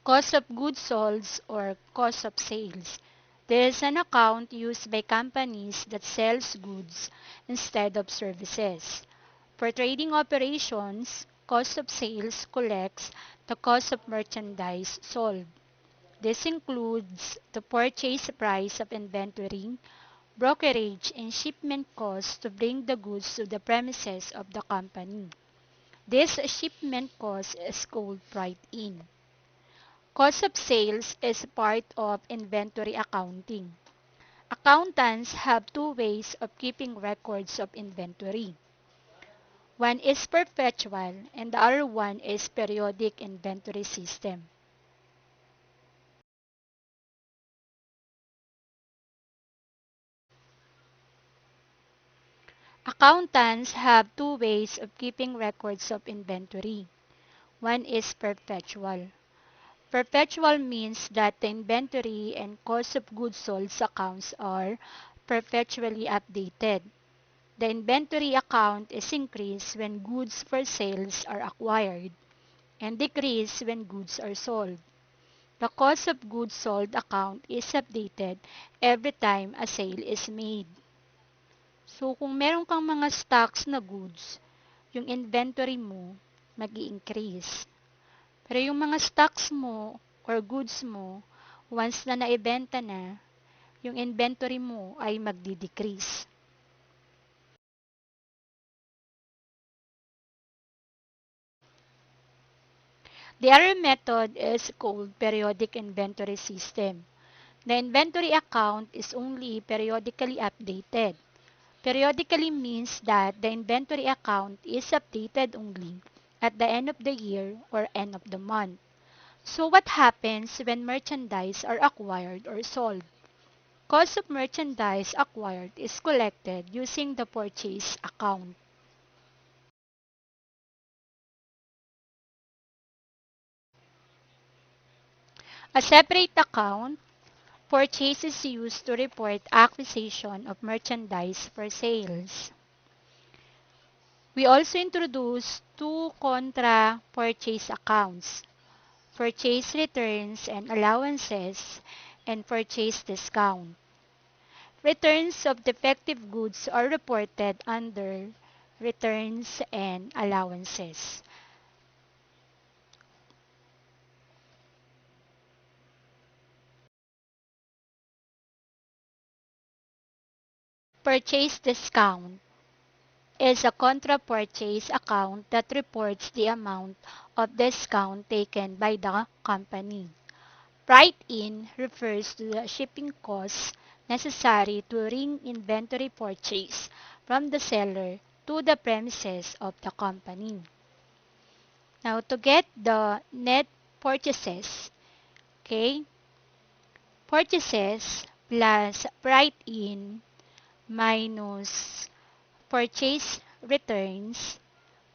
Cost of goods sold or cost of sales. There is an account used by companies that sells goods instead of services. For trading operations, cost of sales collects the cost of merchandise sold. This includes the purchase price of inventory, brokerage, and shipment costs to bring the goods to the premises of the company. This shipment cost is called freight in. Cost of sales is part of inventory accounting. Accountants have two ways of keeping records of inventory. One is perpetual and the other one is periodic inventory system. Accountants have two ways of keeping records of inventory. One is perpetual. Perpetual means that the inventory and cost of goods sold accounts are perpetually updated. The inventory account is increased when goods for sales are acquired and decreased when goods are sold. The cost of goods sold account is updated every time a sale is made. So, kung meron kang mga stocks na goods, yung inventory mo mag-i-increase. Pero yung mga stocks mo or goods mo, once na naibenta na, yung inventory mo ay magdi-decrease. The other method is called periodic inventory system. The inventory account is only periodically updated. Periodically means that the inventory account is updated only at the end of the year or end of the month. So what happens when merchandise are acquired or sold? Cost of merchandise acquired is collected using the purchase account. A separate account, purchase is used to report acquisition of merchandise for sales. We also introduced two contra purchase accounts, purchase returns and allowances, and purchase discount. Returns of defective goods are reported under returns and allowances. Purchase discount is a contra purchase account that reports the amount of discount taken by the company. Write-in refers to the shipping costs necessary to bring inventory purchase from the seller to the premises of the company. Now, to get the net purchases, okay, purchases plus write-in minus purchase returns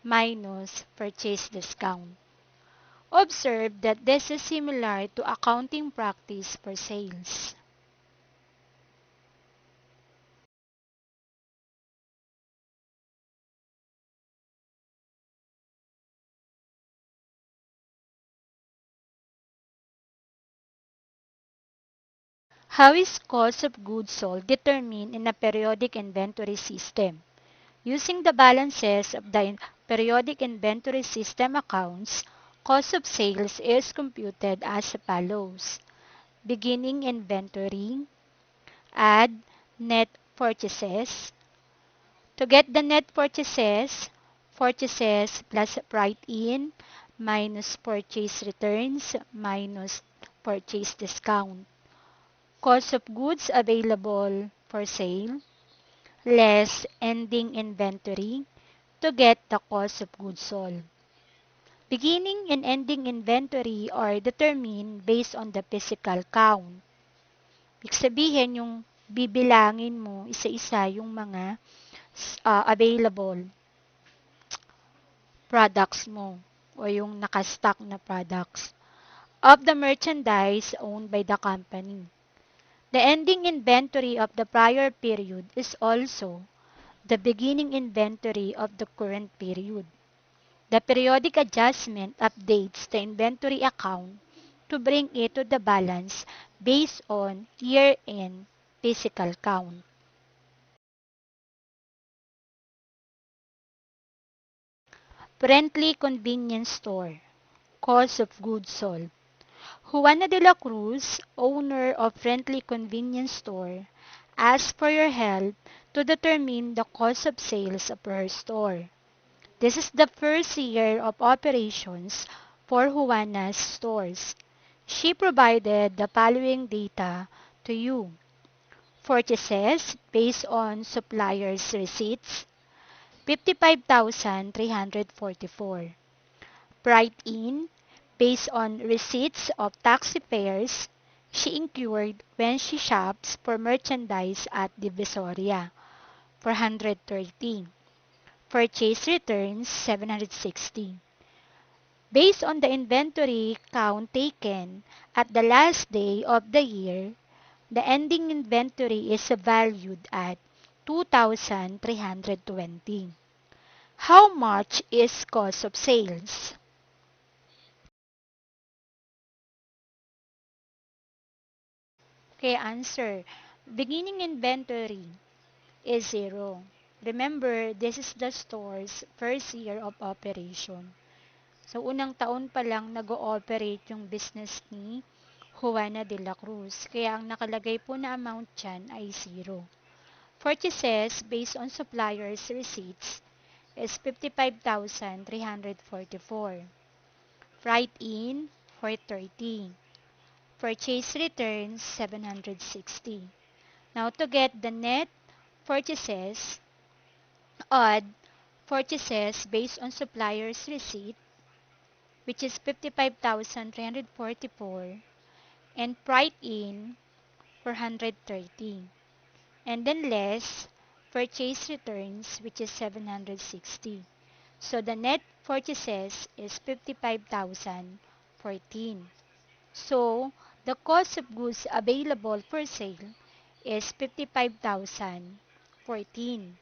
minus purchase discount. Observe that this is similar to accounting practice for sales. How is cost of goods sold determined in a periodic inventory system? Using the balances of the periodic inventory system accounts, cost of sales is computed as follows. Beginning inventory, add net purchases. To get the net purchases, purchases plus write-in minus purchase returns minus purchase discount. Cost of goods available for sale less ending inventory to get the cost of goods sold. Beginning and ending inventory are determined based on the physical count. Ibig sabihin, yung bibilangin mo isa-isa yung mga available products mo o yung nakastock na products of the merchandise owned by the company. The ending inventory of the prior period is also the beginning inventory of the current period. The periodic adjustment updates the inventory account to bring it to the balance based on year-end physical count. Friendly convenience store. Cost of goods sold. Juana de la Cruz, owner of Friendly Convenience Store, asks for your help to determine the cost of sales of her store. This is the first year of operations for Juana's stores. She provided the following data to you. Purchases based on suppliers' receipts, 55,344. Write-in based on receipts of taxi fares she incurred when she shops for merchandise at Divisoria, 413. Purchase returns, 760. Based on the inventory count taken at the last day of the year, the ending inventory is valued at 2,320. How much is cost of sales? Okay, answer. Beginning inventory is 0. Remember, this is the store's first year of operation. So, unang taon pa lang nag-ooperate yung business ni Juana de la Cruz. Kaya ang nakalagay po na amount dyan ay 0. Purchases based on suppliers' receipts is 55,344. Write-in, 430. Purchase returns, 760. Now, to get the net purchases, add purchases based on supplier's receipt, which is 55,344, and write-in, 430. And then less purchase returns, which is 760. So, the net purchases is 55,014. So, the cost of goods available for sale is 55,014.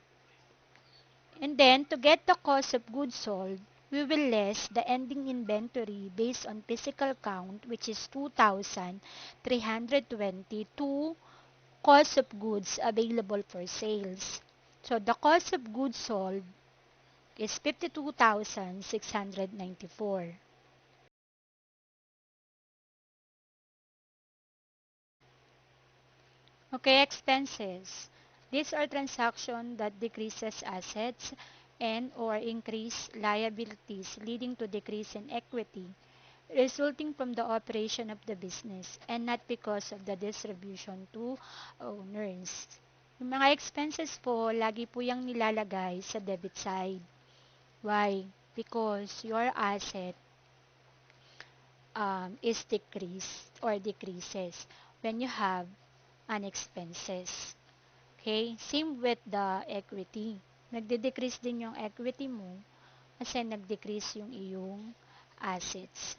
And then, to get the cost of goods sold, we will less the ending inventory based on physical count, which is 2,320 to cost of goods available for sales. So, the cost of goods sold is 52,694. Okay, expenses. These are transactions that decreases assets and or increase liabilities leading to decrease in equity resulting from the operation of the business and not because of the distribution to owners. Yung mga expenses po, lagi po yung nilalagay sa debit side. Why? Because your asset is decreased or decreases when you have an expenses. Okay? Same with the equity. Nagde-decrease din yung equity mo kasi nag-decrease yung iyong assets.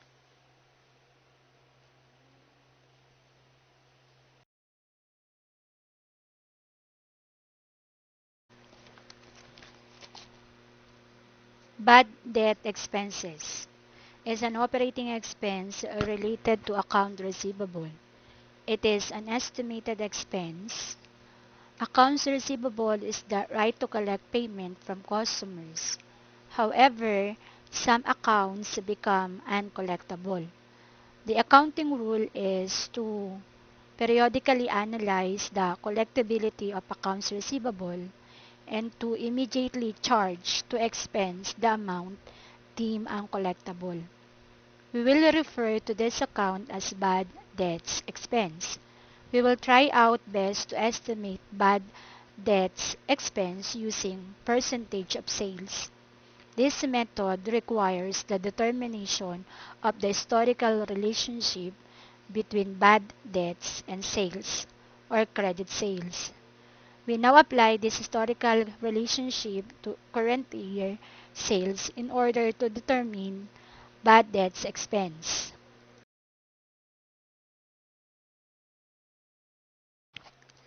Bad debt expenses is an operating expense related to account receivable. It is an estimated expense. Accounts receivable is the right to collect payment from customers. However, some accounts become uncollectible. The accounting rule is to periodically analyze the collectibility of accounts receivable and to immediately charge to expense the amount deemed uncollectible. We will refer to this account as bad debts expense. We will try out best to estimate bad debts expense using percentage of sales. This method requires the determination of the historical relationship between bad debts and sales or credit sales. We now apply this historical relationship to current year sales in order to determine bad debts expense.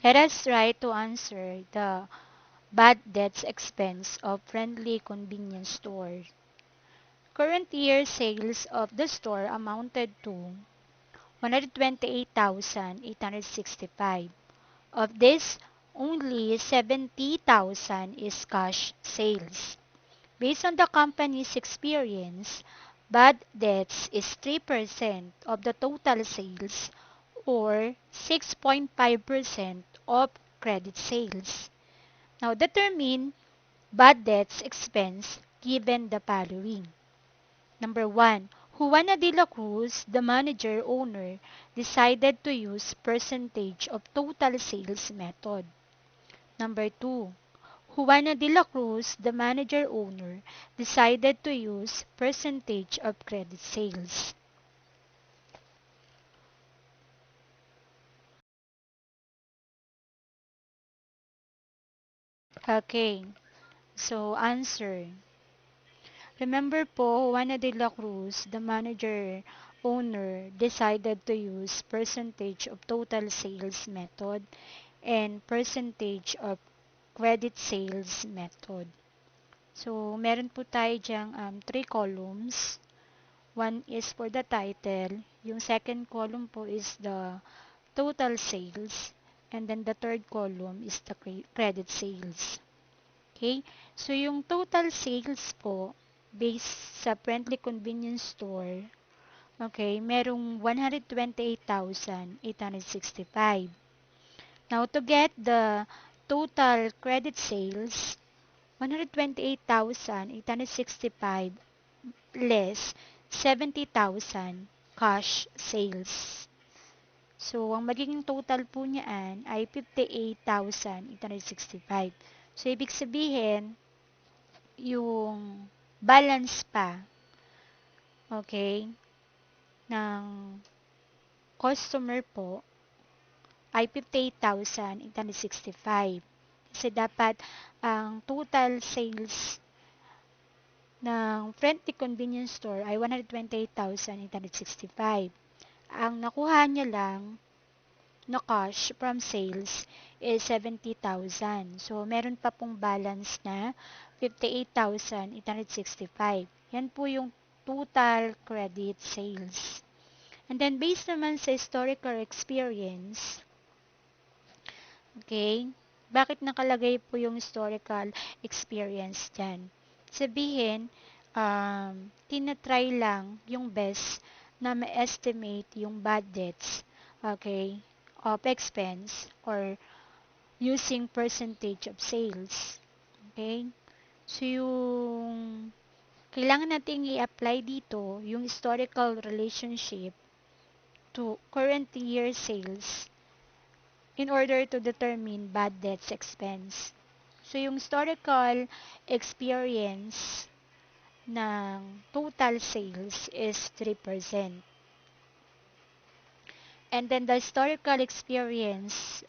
Let us try to answer the bad debts expense of friendly convenience store. Current year sales of the store amounted to 128,865. Of this, only 70,000 is cash sales. Based on the company's experience, bad debts is 3% of the total sales or 6.5% of credit sales. Now determine bad debts expense given the following. Number 1, Juana de la Cruz, the manager-owner, decided to use percentage of total sales method. Number 2, Juana de la Cruz, the manager-owner, decided to use percentage of credit sales. Okay, so answer. Remember po, Juana de la Cruz, the manager owner, decided to use percentage of total sales method and percentage of credit sales method. So, meron po tayo dyang three columns. One is for the title. Yung second column po is the total sales. And then the third column is the credit sales. Okay? So, yung total sales po, based sa Friendly Convenience Store, okay, merong 128,865. Now, to get the total credit sales, 128,865 less 70,000 cash sales. So, ang magiging total po niyaan ay 58,865. So, ibig sabihin, yung balance pa, okay, ng customer po ay 58,865. Kasi dapat ang total sales ng Friendly Convenience Store ay 128,865. Ang nakuha niya lang na cash from sales is 70,000. So, meron pa pong balance na 58,865. Yan po yung total credit sales. And then, based naman sa historical experience, okay, bakit nakalagay po yung historical experience dyan? Sabihin, tinatry lang yung best na ma-estimate yung bad debts, okay, of expense or using percentage of sales. Okay? So, yung kailangan nating i-apply dito yung historical relationship to current year sales in order to determine bad debts expense. So, yung historical experience ng total sales is 3%. And then the historical experience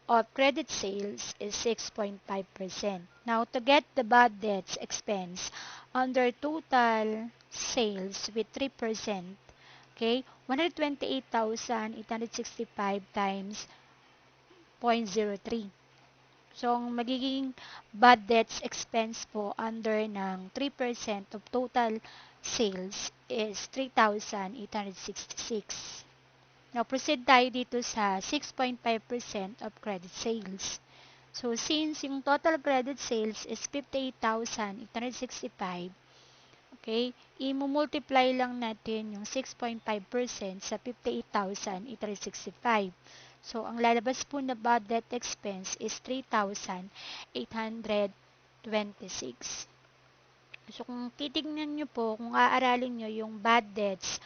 of credit sales is 6.5%. Now, to get the bad debts expense under total sales with 3%, okay, 128,865 times 0.03. So, ang magiging bad debts expense po under ng 3% of total sales is 3,866. Now, proceed tayo dito sa 6.5% of credit sales. So, since yung total credit sales is 58,865, okay, i-multiply lang natin yung 6.5% sa 58,865. So, ang lalabas po na bad debt expense is 3,826. So, kung titignan nyo po, kung aaralin nyo yung bad debts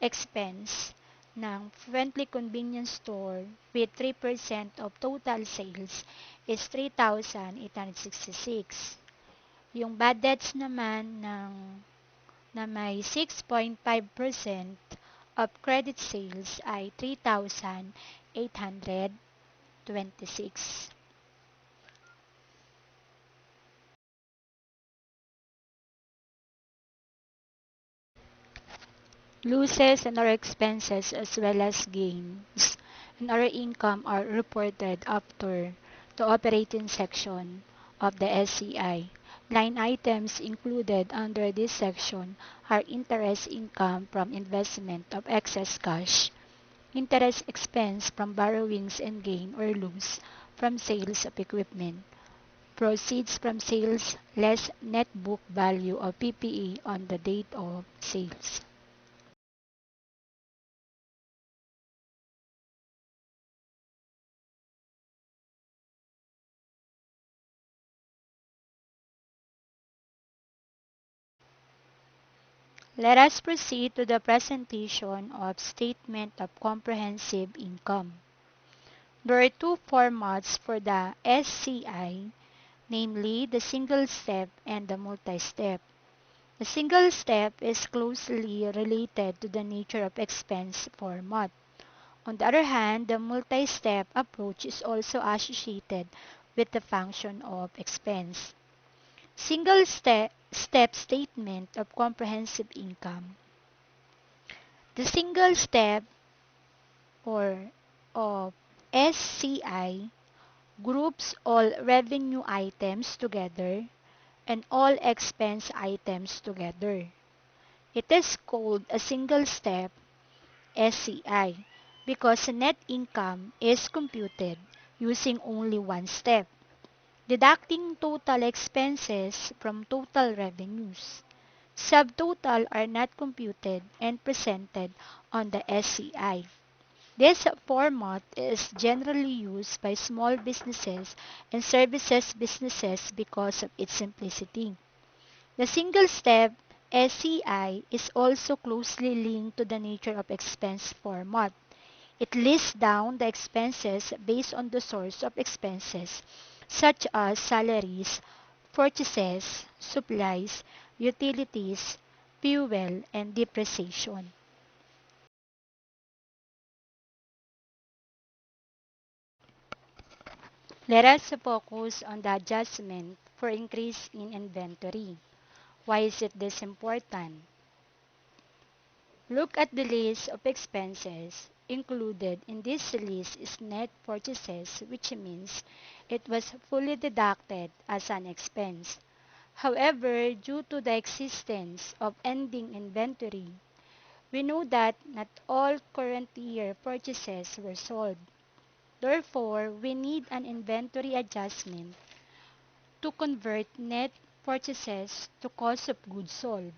expense ng Friendly Convenience Store with 3% of total sales is 3,866. Yung bad debts naman na may 6.5% of credit sales ay 3,826. Losses and our expenses as well as gains and our income are reported after the operating section of the SCI. Line items included under this section are interest income from investment of excess cash, interest expense from borrowings and gain or lose from sales of equipment, proceeds from sales less net book value of PPE on the date of sales. Let us proceed to the presentation of Statement of Comprehensive Income. There are two formats for the SCI, namely the single step and the multi-step. The single step is closely related to the nature of expense format. On the other hand, the multi-step approach is also associated with the function of expense. Single step statement of comprehensive income. The single step or of SCI groups all revenue items together and all expense items together. It is called a single step SCI because net income is computed using only one step, deducting total expenses from total revenues. Subtotal are not computed and presented on the SCI. This format is generally used by small businesses and services businesses because of its simplicity. The single-step SCI is also closely linked to the nature of expense format. It lists down the expenses based on the source of expenses, such as salaries, purchases, supplies, utilities, fuel, and depreciation. Let us focus on the adjustment for increase in inventory. Why is it this important? Look at the list of expenses. Included in this list is net purchases, which means it was fully deducted as an expense. However, due to the existence of ending inventory, we know that not all current year purchases were sold. Therefore, we need an inventory adjustment to convert net purchases to cost of goods sold.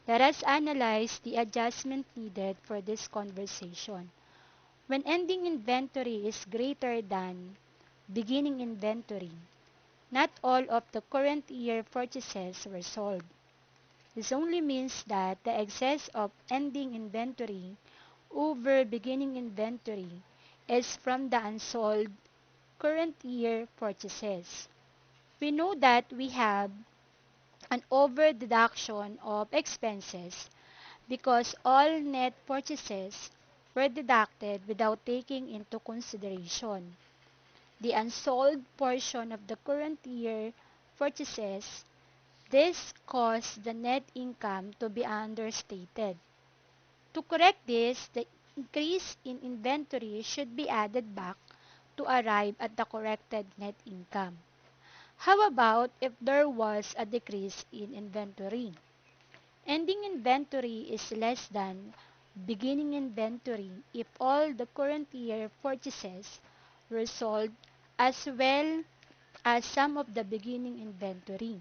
Let us analyze the adjustment needed for this conversation. When ending inventory is greater than beginning inventory, not all of the current year purchases were sold. This only means that the excess of ending inventory over beginning inventory is from the unsold current year purchases. We know that we have an over deduction of expenses because all net purchases were deducted without taking into consideration the unsold portion of the current year purchases. This caused the net income to be understated. To correct this, the increase in inventory should be added back to arrive at the corrected net income. How about if there was a decrease in inventory? Ending inventory is less than beginning inventory if all the current year purchases were sold as well as some of the beginning inventory.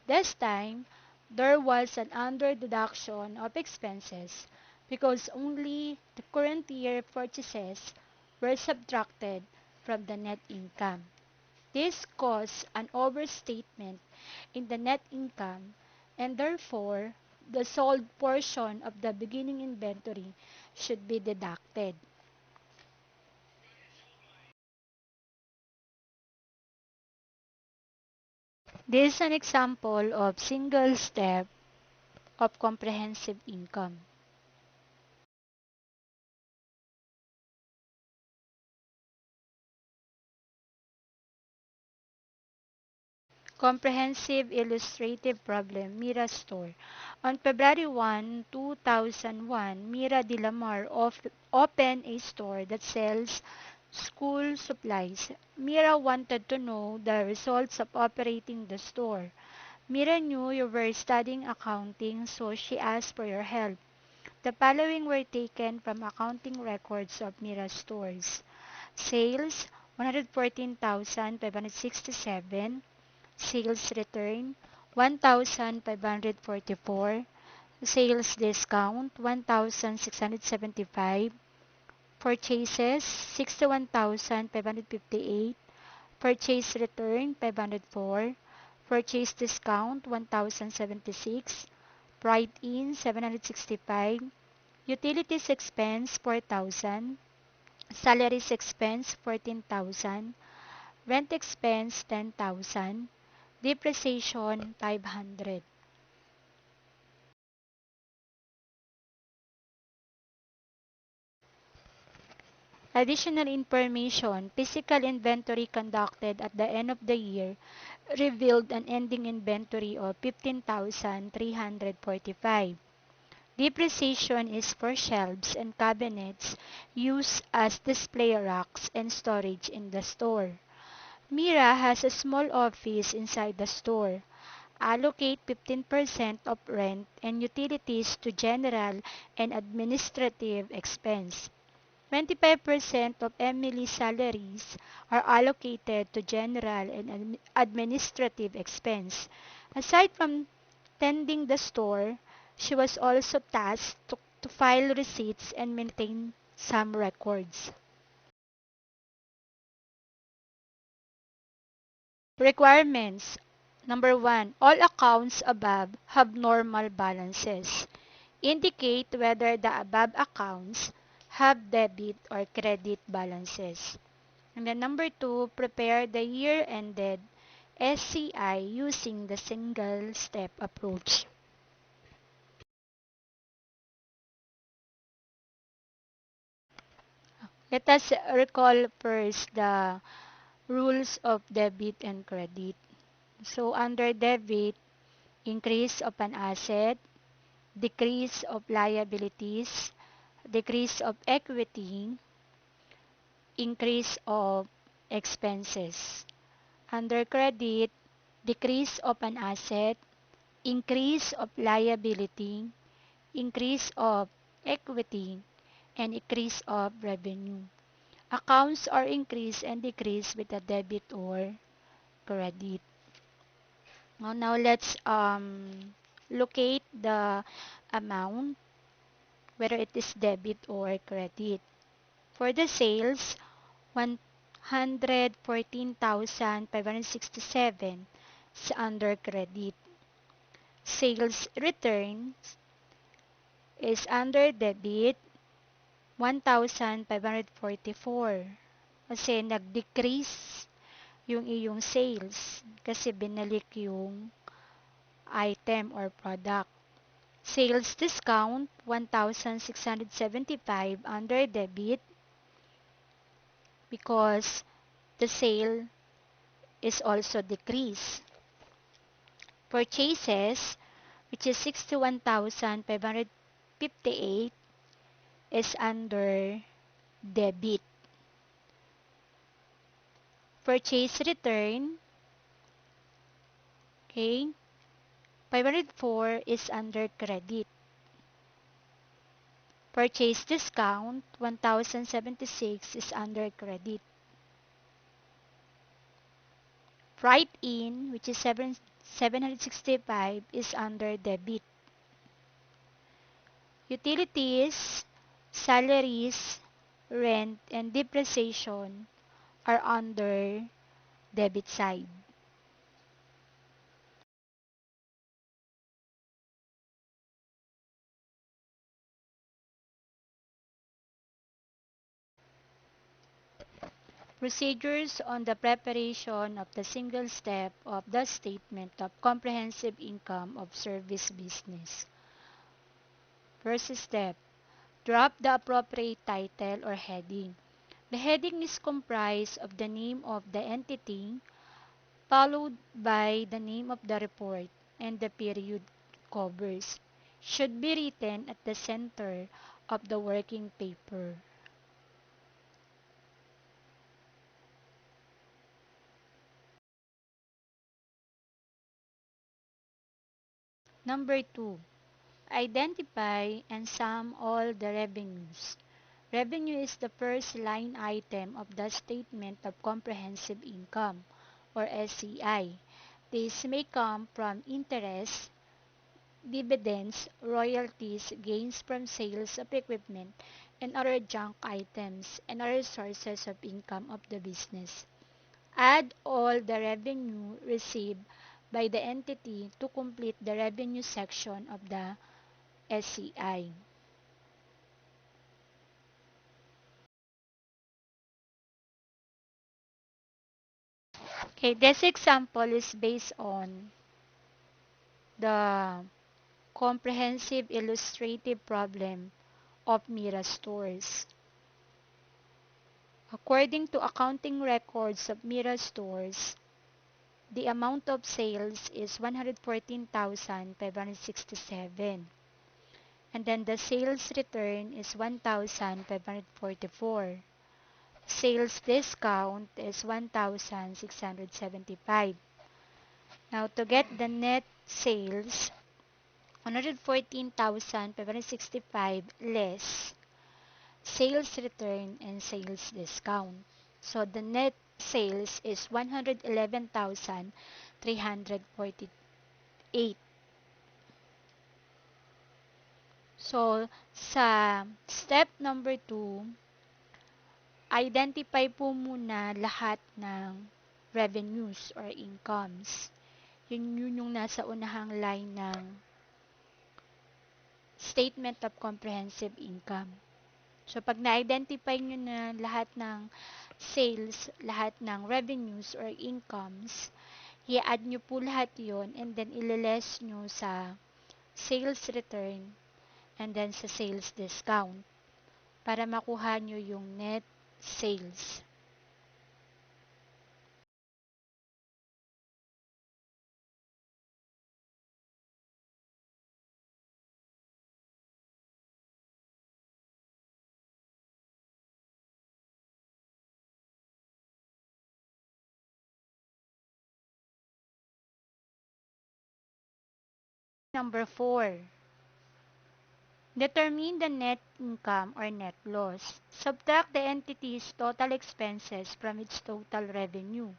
This time, there was an under deduction of expenses because only the current year purchases were subtracted from the net income. This caused an overstatement in the net income and therefore the sold portion of the beginning inventory should be deducted. This is an example of single step of comprehensive income. Comprehensive illustrative problem, Mira Store. On February 1, 2001, Mira de la Mar opened a store that sells school supplies. Mira wanted to know the results of operating the store. Mira knew you were studying accounting, so she asked for your help. The following were taken from accounting records of Mira stores. Sales 114,567, sales return 1,544, sales discount 1,675, purchases 61,558, purchase return 504, purchase discount 1,076, write-in 765, utilities expense 4,000, salaries expense 14,000, rent expense 10,000, depreciation 500. Additional information, physical inventory conducted at the end of the year revealed an ending inventory of 15,345. Depreciation is for shelves and cabinets used as display racks and storage in the store. Mira has a small office inside the store. Allocate 15% of rent and utilities to general and administrative expense. 25% of Emily's salaries are allocated to general and administrative expense. Aside from tending the store, she was also tasked to file receipts and maintain some records. Requirements. Number 1. All accounts above have normal balances. Indicate whether the above accounts have debit or credit balances. And then number 2, prepare the year-ended SCI using the single-step approach. Let us recall first the rules of debit and credit. So under debit, increase of an asset, decrease of liabilities, decrease of equity, increase of expenses. Under credit, decrease of an asset, increase of liability, increase of equity, and increase of revenue. Accounts are increased and decreased with a debit or credit. Now let's locate the amount, whether it is debit or credit. For the sales, 114,567 is under credit. Sales returns is under debit, 1,544. Kasi nag-decrease yung iyong sales kasi binalik yung item or product. Sales discount, 1,675 under debit because the sale is also decreased. Purchases, which is 61,558, is under debit. Purchase return, okay, 504 is under credit. Purchase discount, 1,076 is under credit. Write-in, which is 765, is under debit. Utilities, salaries, rent, and depreciation are under debit side. Procedures on the preparation of the single step of the statement of comprehensive income of service business. First step, drop the appropriate title or heading. The heading is comprised of the name of the entity, followed by the name of the report and the period covers. Should be written at the center of the working paper. Number 2. Identify and sum all the revenues. Revenue is the first line item of the Statement of Comprehensive Income, or SCI. This may come from interest, dividends, royalties, gains from sales of equipment, and other junk items, and other sources of income of the business. Add all the revenue received by the entity to complete the revenue section of the SCI. Okay, this example is based on the comprehensive illustrative problem of Mira stores. According to accounting records of Mira stores, the amount of sales is 114,567. And then the sales return is 1,544. Sales discount is 1,675. Now, to get the net sales, 114,565 less sales return and sales discount. So, the net sales is 111,348. So, sa step number 2, identify po muna lahat ng revenues or incomes. Yun yung nasa unahang line ng Statement of Comprehensive Income. So, pag na-identify nyo na lahat ng sales, lahat ng revenues or incomes, i-add nyo po lahat yon and then ililess nyo sa sales return and then sa sales discount para makuha nyo yung net sales. Number 4, determine the net income or net loss. Subtract the entity's total expenses from its total revenue.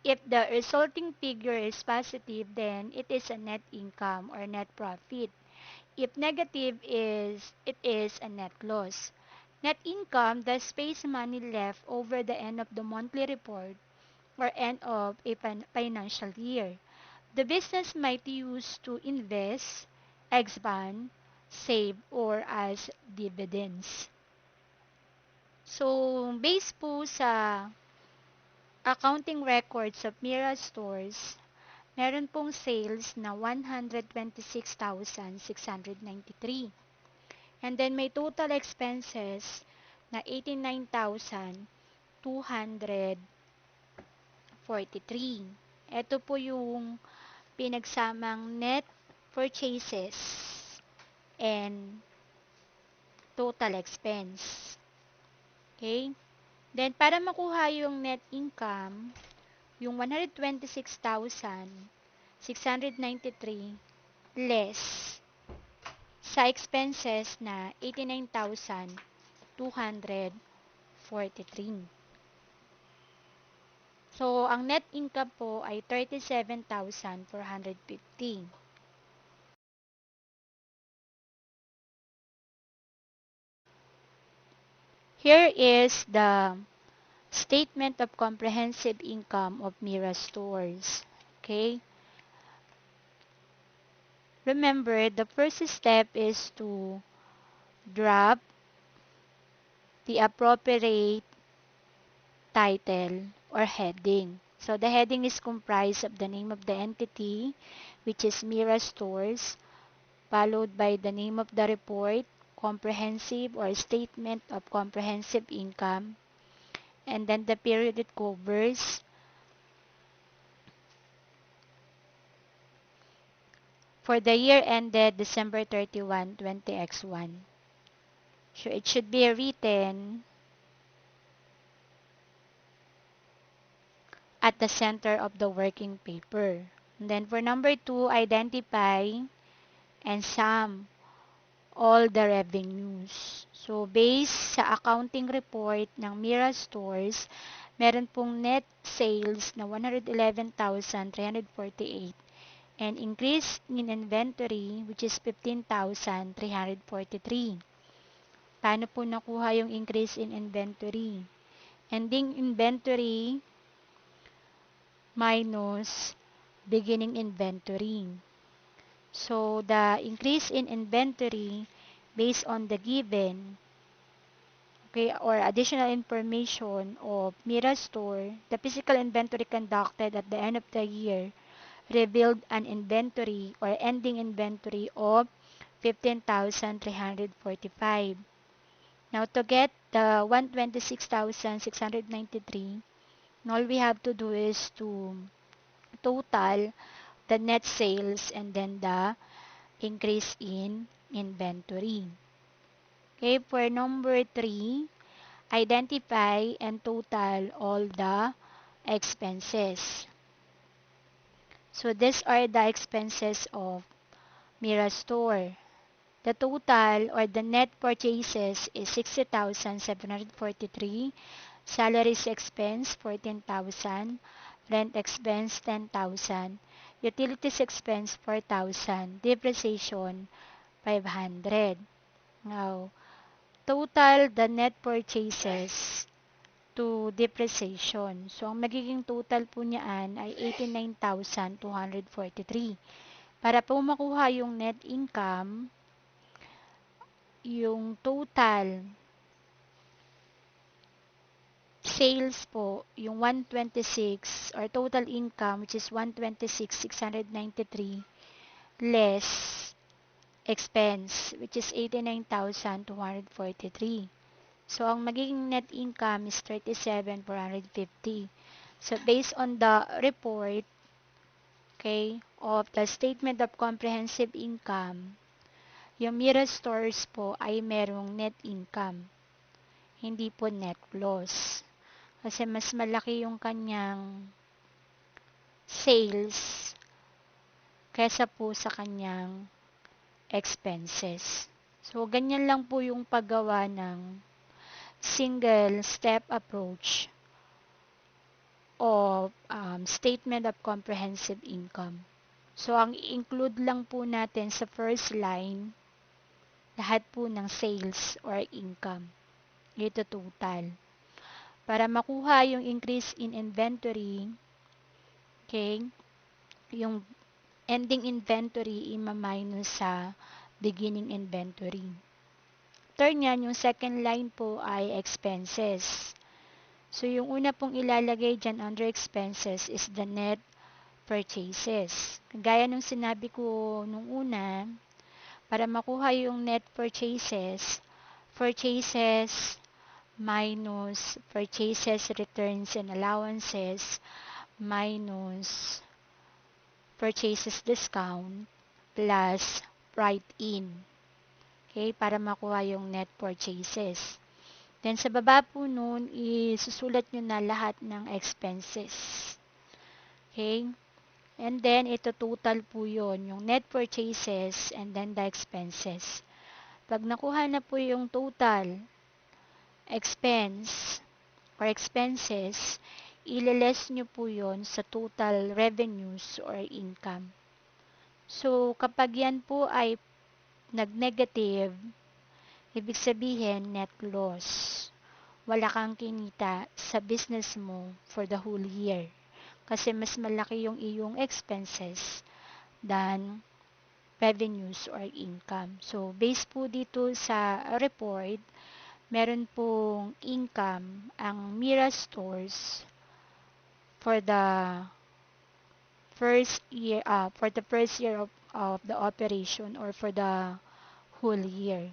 If the resulting figure is positive, then it is a net income or net profit. If negative, it is a net loss. Net income thus pays money left over the end of the monthly report or end of a financial year. The business might use to invest, expand, save, or as dividends. So, based po sa accounting records of Mira stores, meron pong sales na 126,693. And then may total expenses na 89,243. Ito po yung pinagsamang net purchases and total expense. Okay? Then, para makuha yung net income, yung 126,693 less sa expenses na 89,243. So, ang net income po ay 37,450. Here is the Statement of Comprehensive Income of Mira Stores. Okay? Remember, the first step is to drop the appropriate title or heading. So, the heading is comprised of the name of the entity, which is Mira Stores, followed by the name of the report, comprehensive or statement of comprehensive income, and then the period it covers, for the year ended December 31, 20x1. So, it should be written at the center of the working paper. And then for number 2, identify and sum all the revenues. So, based sa accounting report ng Mira Stores, meron pong net sales na 111,348 and increase in inventory which is 15,343. Paano po nakuha yung increase in inventory? Ending inventory minus beginning inventory. So, the increase in inventory based on the given, okay, or additional information of Mira Store, the physical inventory conducted at the end of the year revealed an inventory or ending inventory of 15,345. Now, to get the 126,693, all we have to do is to total the net sales and then the increase in inventory. Okay, for number 3, identify and total all the expenses. So, these are the expenses of Mira Store. The total or the net purchases is 60,743, salaries expense 14,000, rent expense 10,000, utilities expense 4,000, depreciation 500. Now, total the net purchases to depreciation. So, ang magiging total po niyan ay 89,243. Para po makuha yung net income, yung total sales po, yung 126 or total income which is 126,693 less expense which is 89,243. So, ang magiging net income is 37,450. So, based on the report, okay, of the statement of comprehensive income, yung Mira Stores po ay merong net income, hindi po net loss. Kasi mas malaki yung kanyang sales kesa po sa kanyang expenses. So, ganyan lang po yung paggawa ng single step approach of statement of comprehensive income. So, ang include lang po natin sa first line, lahat po ng sales or income. Ito total. Para makuha yung increase in inventory, okay, yung ending inventory i-minus sa beginning inventory. Turn yan, yung second line po ay expenses. So, yung una pong ilalagay dyan under expenses is the net purchases. Gaya nung sinabi ko nung una, para makuha yung net purchases, purchases minus purchases, returns, and allowances minus purchases discount plus write-in. Okay, para makuha yung net purchases. Then, sa baba po nun, isusulat nyo na lahat ng expenses. Okay? And then, ito total po yun, yung net purchases and then the expenses. Pag nakuha na po yung total expense or expenses, ililess nyo po yun sa total revenues or income. So, kapag yan po ay nag-negative, ibig sabihin net loss. Wala kang kinita sa business mo for the whole year. Kasi mas malaki yung iyong expenses than revenues or income. So, based po dito sa report, meron pong income ang Mira Stores for the first year of the operation or for the whole year.